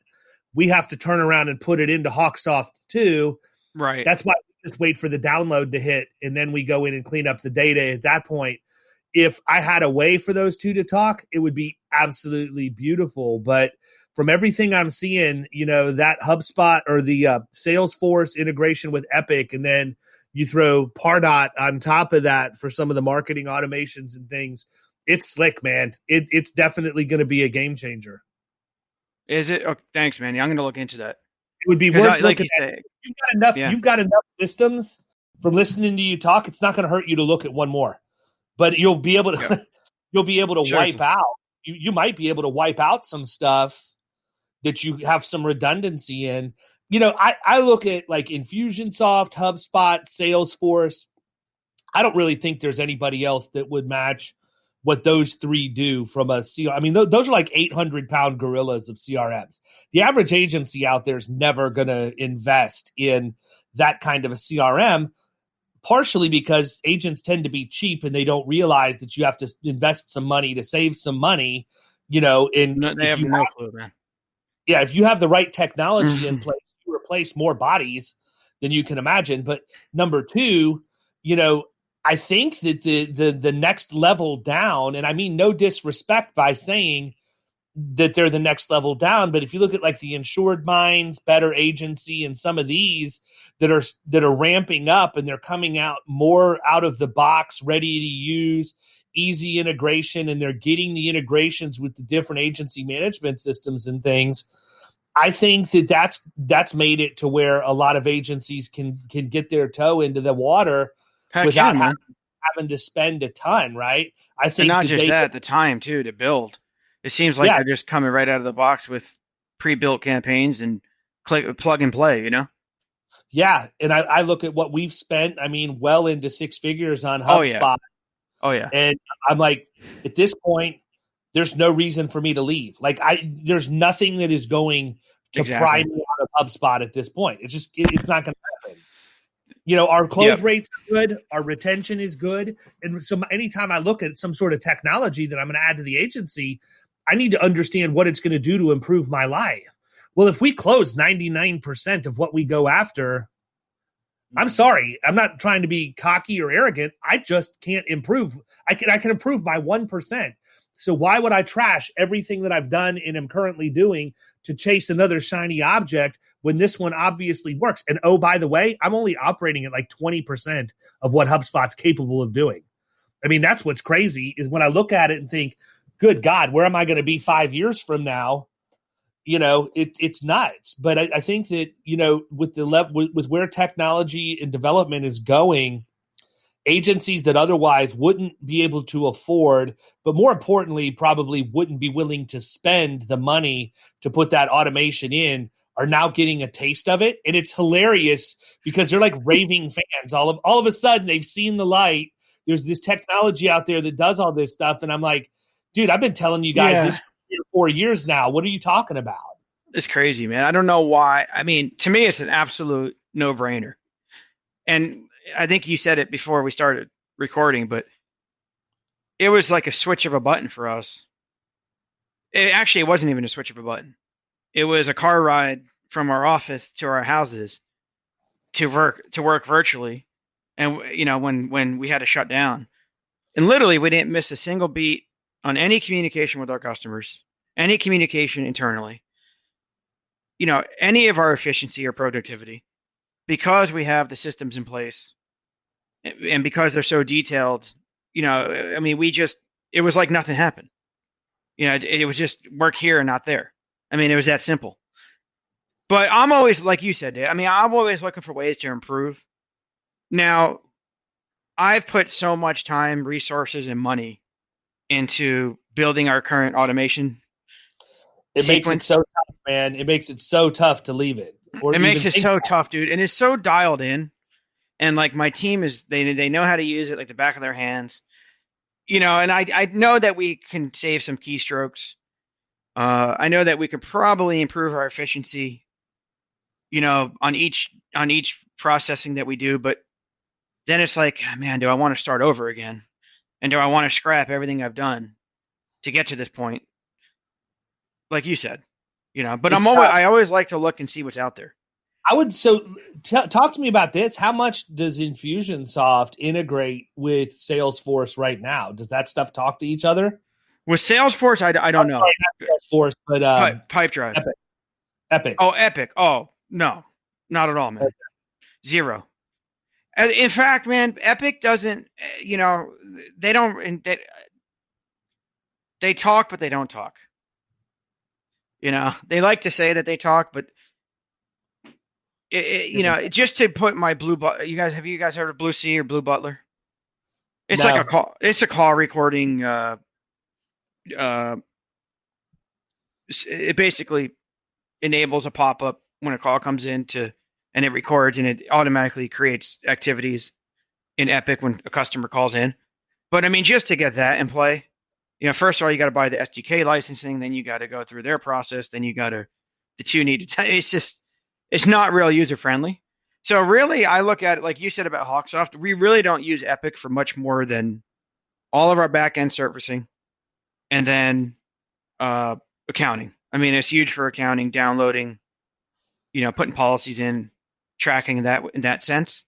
we have to turn around and put it into Hawksoft too. Right. That's why we just wait for the download to hit, and then we go in and clean up the data at that point. If I had a way for those two to talk, it would be absolutely beautiful. But from everything I'm seeing, you know, that HubSpot or the Salesforce integration with Epic, and then you throw Pardot on top of that for some of the marketing automations and things, it's slick, man. It's definitely going to be a game changer. Is it? Oh, thanks, man. I'm going to look into that. It would be worth looking at. Say, You've got enough systems from listening to you talk. It's not going to hurt you to look at one more, but you'll be able to wipe out. You might be able to wipe out some stuff that you have some redundancy in. You know, I look at like Infusionsoft, HubSpot, Salesforce. I don't really think there's anybody else that would match what those three do from a CRM. I mean, those are like 800-pound gorillas of CRMs. The average agency out there is never going to invest in that kind of a CRM, partially because agents tend to be cheap and they don't realize that you have to invest some money to save some money, you know. They have no clue, man. Yeah, if you have the right technology in place, you replace more bodies than you can imagine. But number two, you know, I think that the next level down, and I mean no disrespect by saying that they're the next level down, but if you look at like the Insured Minds, Better Agency, and some of these that are ramping up and they're coming out more out of the box, ready to use, easy integration, and they're getting the integrations with the different agency management systems and things. I think that's made it to where a lot of agencies can get their toe into the water without having to spend a ton, right? I think, and not just that, the time too to build. It seems like they're just coming right out of the box with pre-built campaigns and plug and play, you know? Yeah, and I look at what we've spent. I mean, well into six figures on HubSpot. Oh yeah. And I'm like, at this point, there's no reason for me to leave. Like there's nothing that is going to pry me out of HubSpot at this point. It's not going to happen. You know, our close rates are good. Our retention is good. And so anytime I look at some sort of technology that I'm going to add to the agency, I need to understand what it's going to do to improve my life. Well, if we close 99% of what we go after, I'm sorry. I'm not trying to be cocky or arrogant. I just can't improve. I can improve by 1%. So why would I trash everything that I've done and am currently doing to chase another shiny object when this one obviously works? And oh, by the way, I'm only operating at like 20% of what HubSpot's capable of doing. I mean, that's what's crazy is when I look at it and think, good God, where am I going to be 5 years from now? You know, it's nuts. But I think that, you know, with with where technology and development is going, agencies that otherwise wouldn't be able to afford, but more importantly, probably wouldn't be willing to spend the money to put that automation in, are now getting a taste of it. And it's hilarious because they're like raving fans. All of a sudden, they've seen the light. There's this technology out there that does all this stuff. And I'm like, dude, I've been telling you guys this for 3 or 4 years now. What are you talking about? It's crazy, man. I don't know why. I mean, to me, it's an absolute no-brainer. And I think you said it before we started recording, but it was like a switch of a button for us. It wasn't even a switch of a button. It was a car ride from our office to our houses to work virtually. And, you know, when we had to shut down, and literally we didn't miss a single beat on any communication with our customers, any communication internally, you know, any of our efficiency or productivity, because we have the systems in place and because they're so detailed I mean, it was like nothing happened. It was just work here and not there. I mean, it was that simple. But I'm always, like you said, Dave, I mean, I'm always looking for ways to improve. Now, I've put so much time, resources, and money into building our current automation It makes it sequence. so tough, man. It makes it so tough to leave it. It makes it so tough, dude. And it's so dialed in. And like my team they know how to use it like the back of their hands. And I know that we can save some keystrokes. I know that we could probably improve our efficiency, on each processing that we do, but then it's like, man, do I want to start over again? And do I want to scrap everything I've done to get to this point? Like you said, but I always like to look and see what's out there. Talk to me about this. How much does Infusionsoft integrate with Salesforce right now? Does that stuff talk to each other? With Salesforce, I don't know. Sorry, not Salesforce, but Pipedrive. Epic. Oh, Epic. Oh, no, not at all, man. Okay. Zero. In fact, man, Epic doesn't. They don't. They talk, but they don't talk. They like to say that they talk, but just to put my Blue Butler. Have you guys heard of Blue Sea or Blue Butler? It's like a call. It's a call recording. It basically enables a pop-up when a call comes in and it records and it automatically creates activities in Epic when a customer calls in. But I mean, just to get that in play, first of all, you got to buy the SDK licensing, then you got to go through their process, then the two need to. It's not real user friendly. So really, I look at it like you said about Hawksoft. We really don't use Epic for much more than all of our back end servicing, and then accounting. I mean, it's huge for accounting, downloading, putting policies in, tracking that in that sense.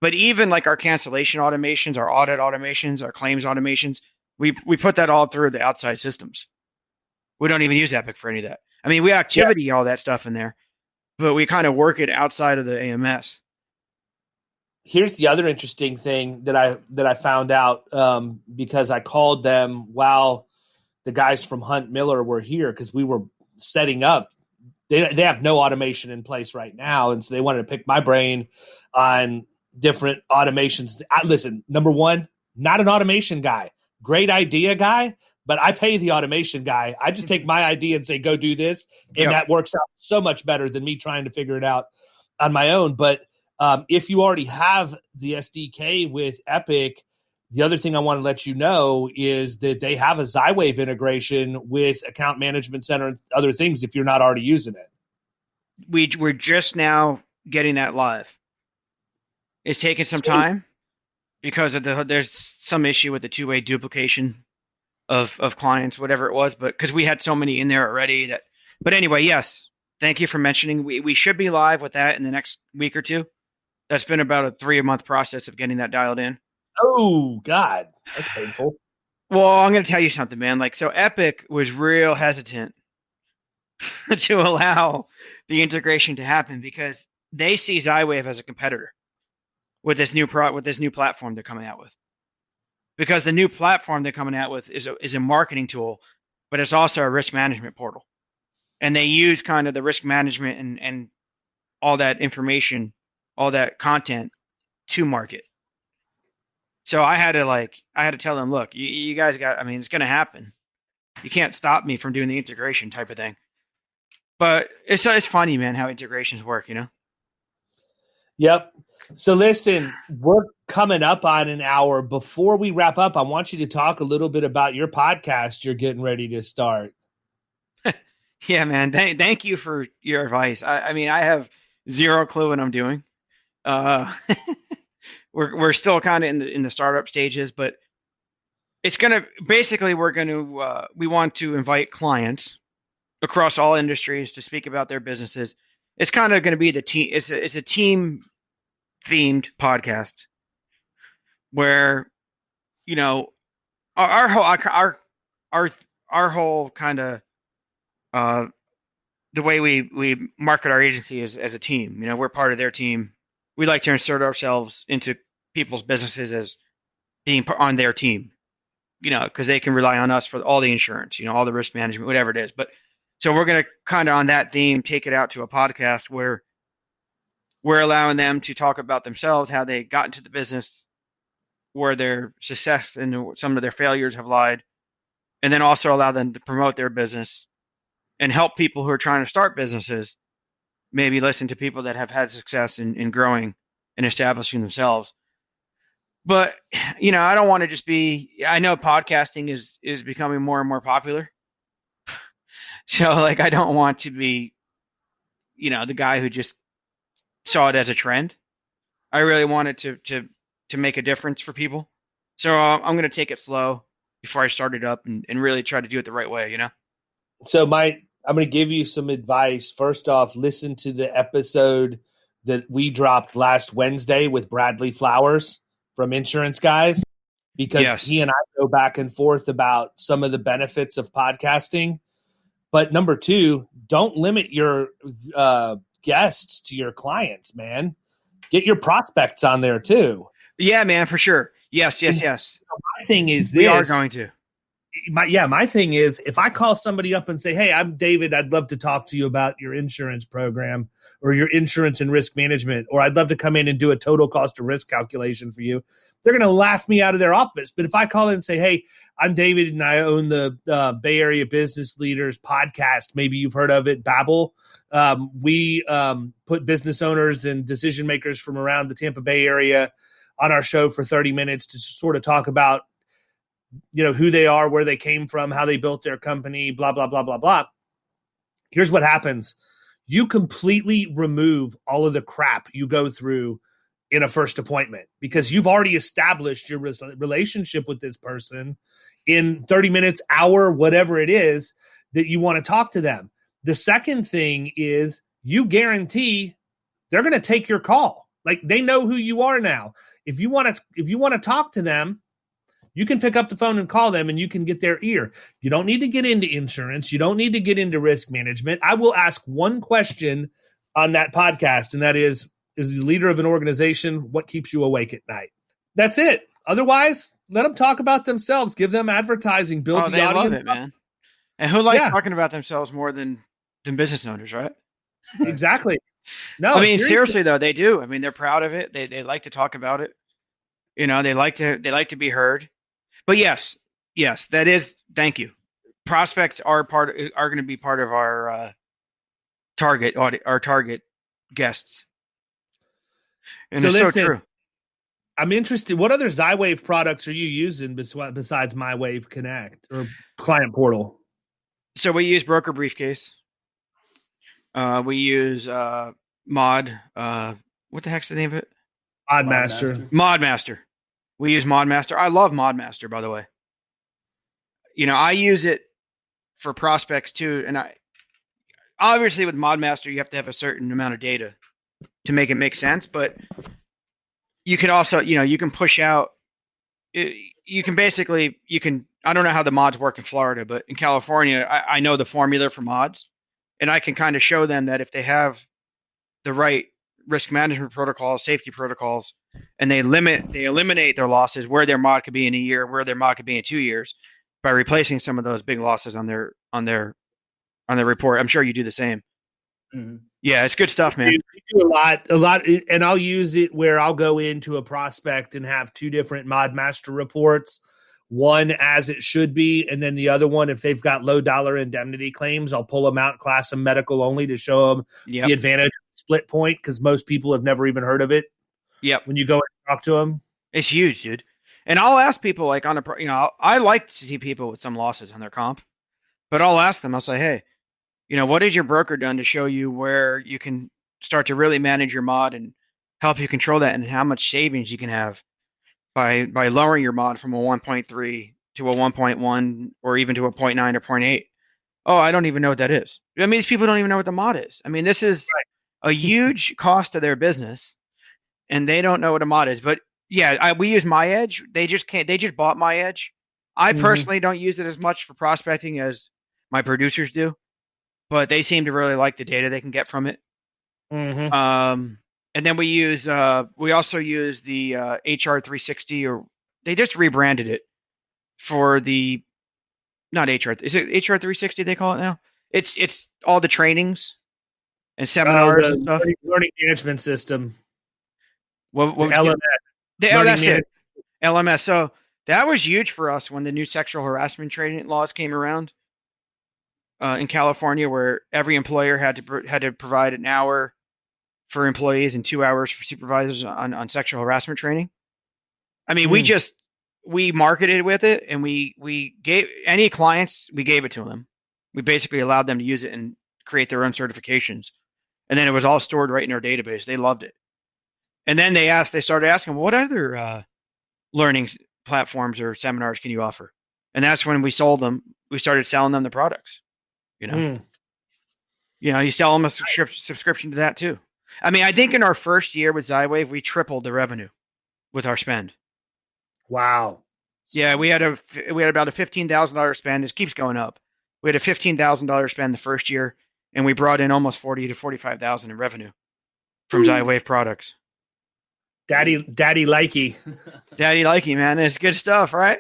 But even like our cancellation automations, our audit automations, our claims automations, we put that all through the outside systems. We don't even use Epic for any of that. I mean, we activity all that stuff in there, but we kind of work it outside of the AMS. Here's the other interesting thing that I found out because I called them while the guys from Hunt Miller were here because we were setting up. They have no automation in place right now, and so they wanted to pick my brain on different automations. Listen, number one, not an automation guy. Great idea guy, but I pay the automation guy. I just take my idea and say, go do this, and that works out so much better than me trying to figure it out on my own. But if you already have the SDK with Epic, the other thing I want to let you know is that they have a Zywave integration with Account Management Center and other things if you're not already using it. We're just now getting that live. It's taking some time because there's some issue with the two-way duplication of clients, whatever it was, but because we had so many in there already but anyway, yes, thank you for mentioning. We should be live with that in the next week or two. That's been about a 3-month process of getting that dialed in. Oh, God. That's painful. Well, I'm going to tell you something, man. So Epic was real hesitant to allow the integration to happen because they see Zywave as a competitor with this new platform they're coming out with. Because the new platform they're coming out with is a marketing tool, but it's also a risk management portal. And they use kind of the risk management and all that information, all that content to market. So I had to tell them, look, you guys it's going to happen. You can't stop me from doing the integration type of thing. But it's funny, man, how integrations work, Yep. So listen, we're coming up on an hour. Before we wrap up, I want you to talk a little bit about your podcast you're getting ready to start. Yeah, man. Thank you for your advice. I mean, I have zero clue what I'm doing. We're still kind of in the startup stages, but it's gonna basically we want to invite clients across all industries to speak about their businesses. It's kind of going to be the team. It's a team themed podcast where our whole kind of the way we market our agency is as a team. We're part of their team. We like to insert ourselves into people's businesses as being on their team, because they can rely on us for all the insurance, all the risk management, whatever it is. But so we're going to kind of on that theme, take it out to a podcast where we're allowing them to talk about themselves, how they got into the business, where their success and some of their failures have lied, and then also allow them to promote their business and help people who are trying to start businesses, maybe listen to people that have had success in growing and establishing themselves. But, I don't want to just I know podcasting is becoming more and more popular. So like, I don't want to be, the guy who just saw it as a trend. I really wanted to make a difference for people. So I'm going to take it slow before I start it up and really try to do it the right way, So I'm going to give you some advice. First off, listen to the episode that we dropped last Wednesday with Bradley Flowers from Insurance Guys, because he and I go back and forth about some of the benefits of podcasting. But number two, don't limit your guests to your clients, man. Get your prospects on there too. Yeah, man, for sure. Yes. My thing is we are going to. My thing is, if I call somebody up and say, hey, I'm David, I'd love to talk to you about your insurance program or your insurance and risk management, or I'd love to come in and do a total cost of risk calculation for you, they're going to laugh me out of their office. But if I call in and say, hey, I'm David and I own the Bay Area Business Leaders podcast, maybe you've heard of it, Babel. We put business owners and decision makers from around the Tampa Bay area on our show for 30 minutes to sort of talk about, who they are, where they came from, how they built their company, blah, blah, blah, blah, blah. Here's what happens. You completely remove all of the crap you go through in a first appointment because you've already established your relationship with this person in 30 minutes, hour, whatever it is that you want to talk to them. The second thing is you guarantee they're going to take your call. Like, they know who you are now. If you want to talk to them, you can pick up the phone and call them and you can get their ear. You don't need to get into insurance. You don't need to get into risk management. I will ask one question on that podcast, and that is the leader of an organization, what keeps you awake at night? That's it. Otherwise, let them talk about themselves. Give them advertising. Build the they audience. love it, man. And who likes talking about themselves more than business owners, right? Exactly. No, I mean, seriously though, they do. I mean, they're proud of it. They like to talk about it. They like to be heard. But yes, that is. Thank you. Prospects are going to be part of our target guests. And so listen, so true. I'm interested. What other Xywave products are you using besides MyWave Connect or Client Portal? So we use Broker Briefcase. We use Mod. What the heck's the name of it? ModMaster. We use ModMaster. I love ModMaster, by the way. I use it for prospects too. And obviously with ModMaster, you have to have a certain amount of data to make it make sense. But you can also, you can push out. You can, I don't know how the mods work in Florida, but in California, I know the formula for mods. And I can kind of show them that if they have the right risk management protocols, safety protocols, and they eliminate their losses, where their mod could be in a year, where their mod could be in 2 years, by replacing some of those big losses on their report. I'm sure you do the same. Mm-hmm. Yeah, it's good stuff, man. We do a lot, and I'll use it where I'll go into a prospect and have two different ModMaster reports. One as it should be, and then the other one, if they've got low dollar indemnity claims, I'll pull them out, class them medical only to show them the advantage of split point, because most people have never even heard of it. Yep. When you go and talk to them, it's huge, dude. And I'll ask people like I like to see people with some losses on their comp, but I'll ask them. I'll say, hey, what has your broker done to show you where you can start to really manage your mod and help you control that, and how much savings you can have by lowering your mod from a 1.3 to a 1.1 or even to a 0.9 or 0.8. Oh, I don't even know what that is. I mean, these people don't even know what the mod is. I mean, this is a huge cost to their business, and they don't know what a mod is. But yeah, we use MyEdge. They just bought MyEdge. I personally don't use it as much for prospecting as my producers do, but they seem to really like the data they can get from it. Mm-hmm. And then we also use the HR 360 or they just rebranded it for the not HR. Is it HR 360 they call it now? It's all the trainings and seminars and stuff. Learning management system. What LMS. That's it. LMS. So that was huge for us when the new sexual harassment training laws came around in California, where every employer had to provide an hour for employees and 2 hours for supervisors on sexual harassment training. I mean, we marketed with it, and we gave any clients, we gave it to them. We basically allowed them to use it and create their own certifications. And then it was all stored right in our database. They loved it. And then they started asking, what other learning platforms or seminars can you offer? And that's when we started selling them the products. You sell them a subscription to that too. I mean, I think in our first year with Zywave, we tripled the revenue with our spend. Wow. Yeah, we had about a $15,000 spend. This keeps going up. We had a $15,000 spend the first year, and we brought in almost $40,000 to $45,000 in revenue from Zywave products. Daddy likey. Daddy likey, man. It's good stuff, right?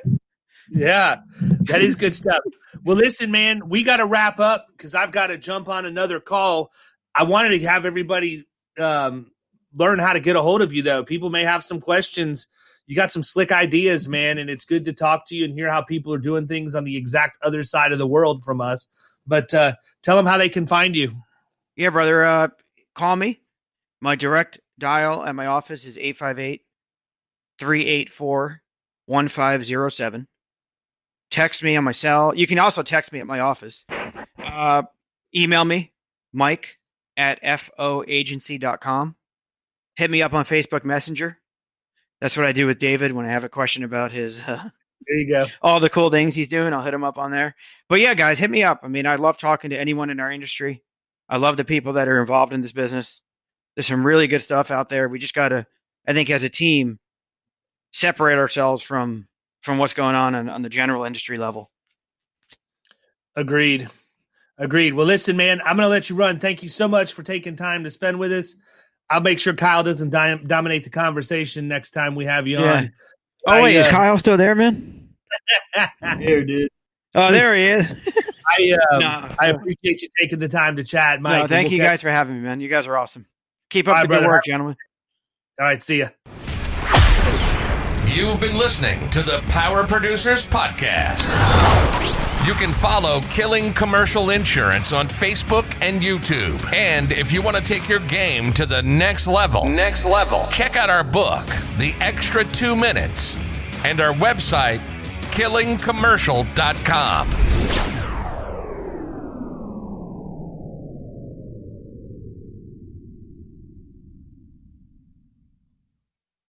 Yeah, that is good stuff. Well, listen, man, we got to wrap up because I've got to jump on another call. I wanted to have everybody learn how to get a hold of you, though. People may have some questions. You got some slick ideas, man, and it's good to talk to you and hear how people are doing things on the exact other side of the world from us. But tell them how they can find you. Yeah, brother. Call me. My direct dial at my office is 858-384-1507. Text me on my cell. You can also text me at my office. Email me, mike@foagency.com. Hit me up on Facebook Messenger. That's what I do with David when I have a question about his There you go. all the cool things he's doing. I'll hit him up on there. But yeah, guys, hit me up. I mean, I love talking to anyone in our industry. I love the people that are involved in this business. There's some really good stuff out there. We just got to, I think as a team, separate ourselves from what's going on the general industry level. Agreed. Well, listen, man, I'm going to let you run. Thank you so much for taking time to spend with us. I'll make sure Kyle doesn't dominate the conversation next time we have you on. Oh, wait, is Kyle still there, man? Here, dude. Oh, there he is. I appreciate you taking the time to chat, Mike. No, thank you guys for having me, man. You guys are awesome. Keep up the good work, gentlemen. All right, see ya. You've been listening to the Power Producers Podcast. You can follow Killing Commercial Insurance on Facebook and YouTube. And if you want to take your game to the next level, check out our book, The Extra 2 Minutes, and our website, killingcommercial.com.